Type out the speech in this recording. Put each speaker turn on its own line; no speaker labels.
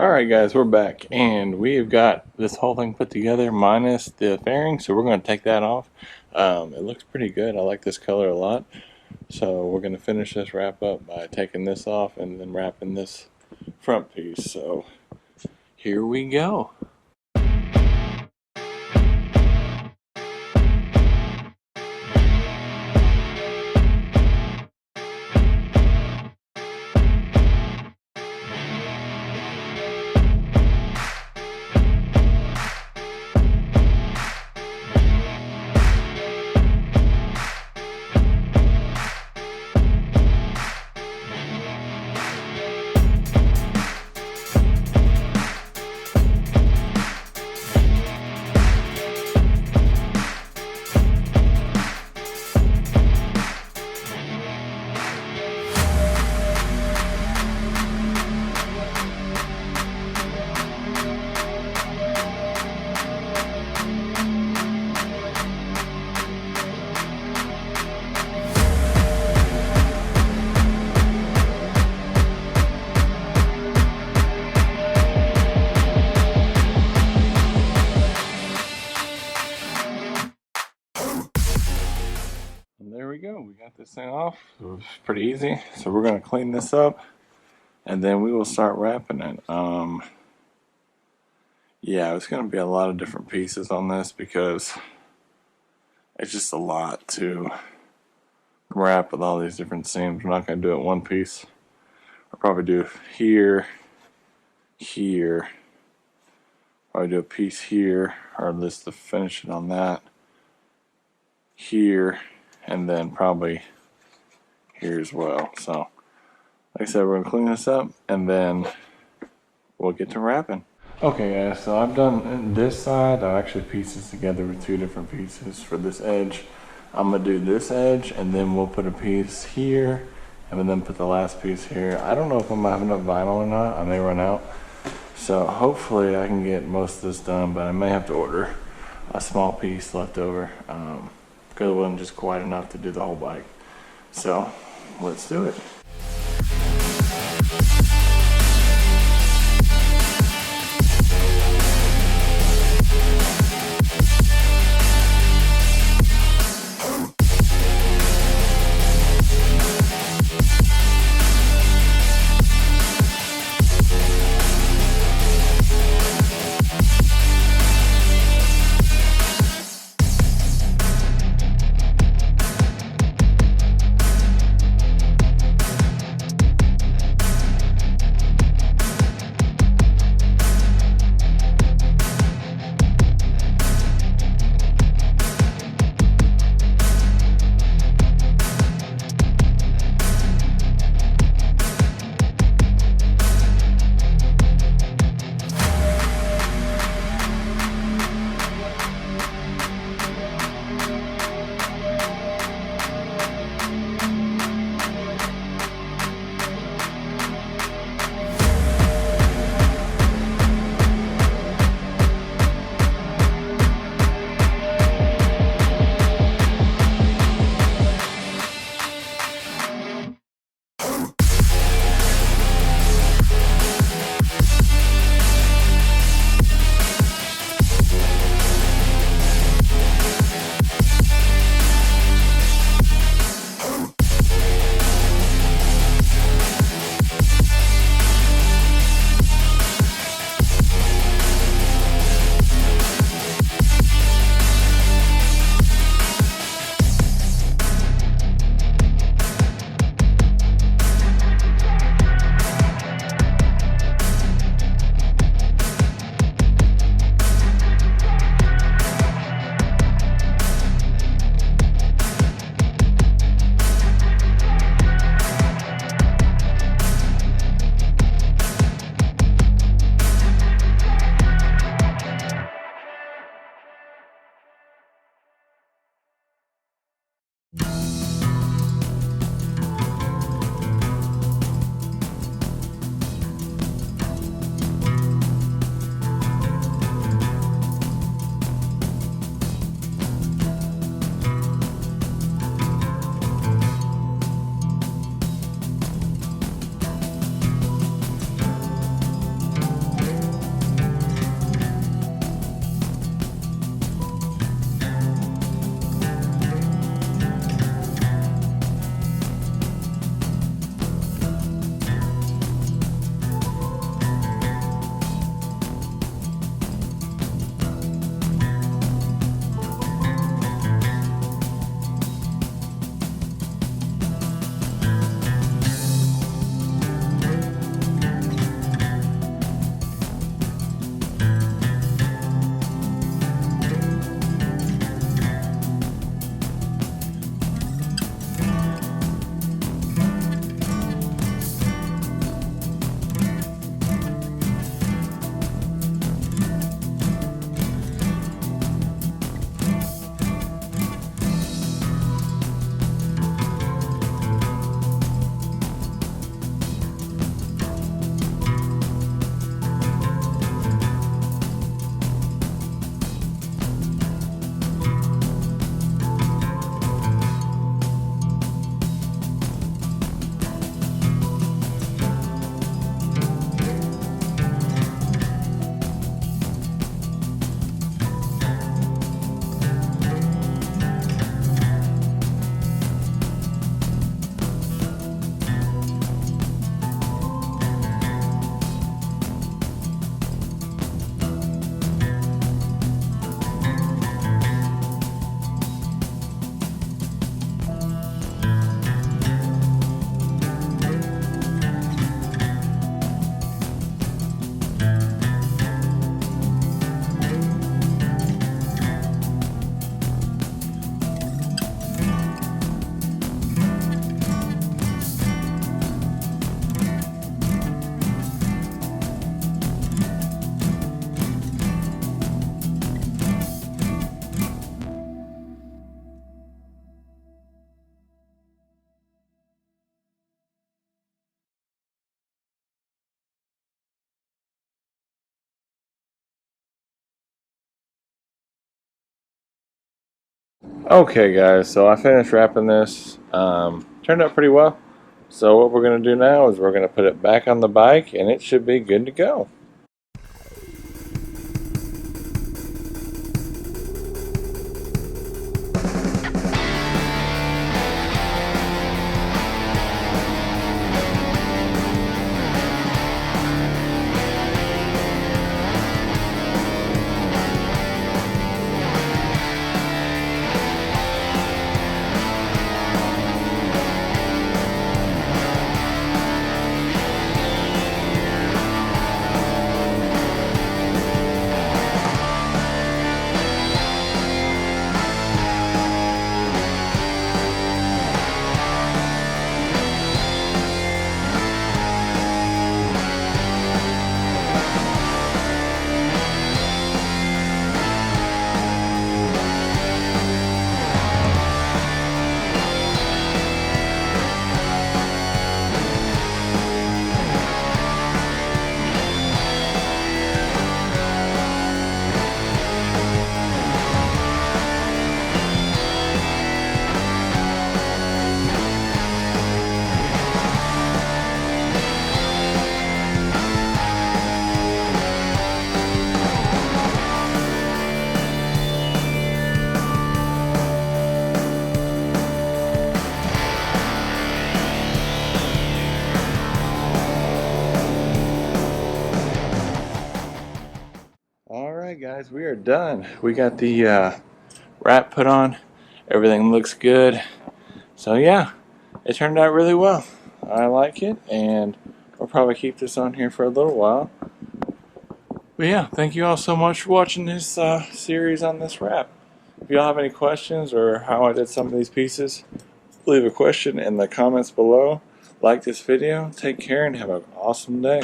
Alright guys, we're back and we have got this whole thing put together minus the fairing, so we're going to take that off. It looks pretty good. I like this color a lot. So we're going to finish this wrap up by taking this off and then wrapping this front piece. So here we go. And there we go. We got this thing off. It was pretty easy. So we're going to clean this up and then we will start wrapping it. Yeah, it's going to be a lot of different pieces on this because it's just a lot to wrap with all these different seams. We're not going to do it one piece. I'll probably do here, here, probably do a piece here, or at least to finish it on that, here, and then probably here as well. So, like I said, we're going to clean this up and then we'll get to wrapping. Okay guys, so I've done this side. I actually pieced this together with two different pieces for this edge. I'm going to do this edge and then we'll put a piece here and then put the last piece here. I don't know if I'm going to have enough vinyl or not. I may run out. So hopefully I can get most of this done, but I may have to order a small piece left over because it wasn't just quite enough to do the whole bike. So let's do it. Okay guys, so I finished wrapping this. Turned out pretty well. So what we're going to do now is we're going to put it back on the bike and it should be good to go. Alright guys, we are done. We got the wrap put on. Everything looks good. So yeah, it turned out really well. I like it, and we'll probably keep this on here for a little while. But yeah, thank you all so much for watching this series on this wrap. If y'all have any questions or how I did some of these pieces, leave a question in the comments below. Like this video, take care, and have an awesome day.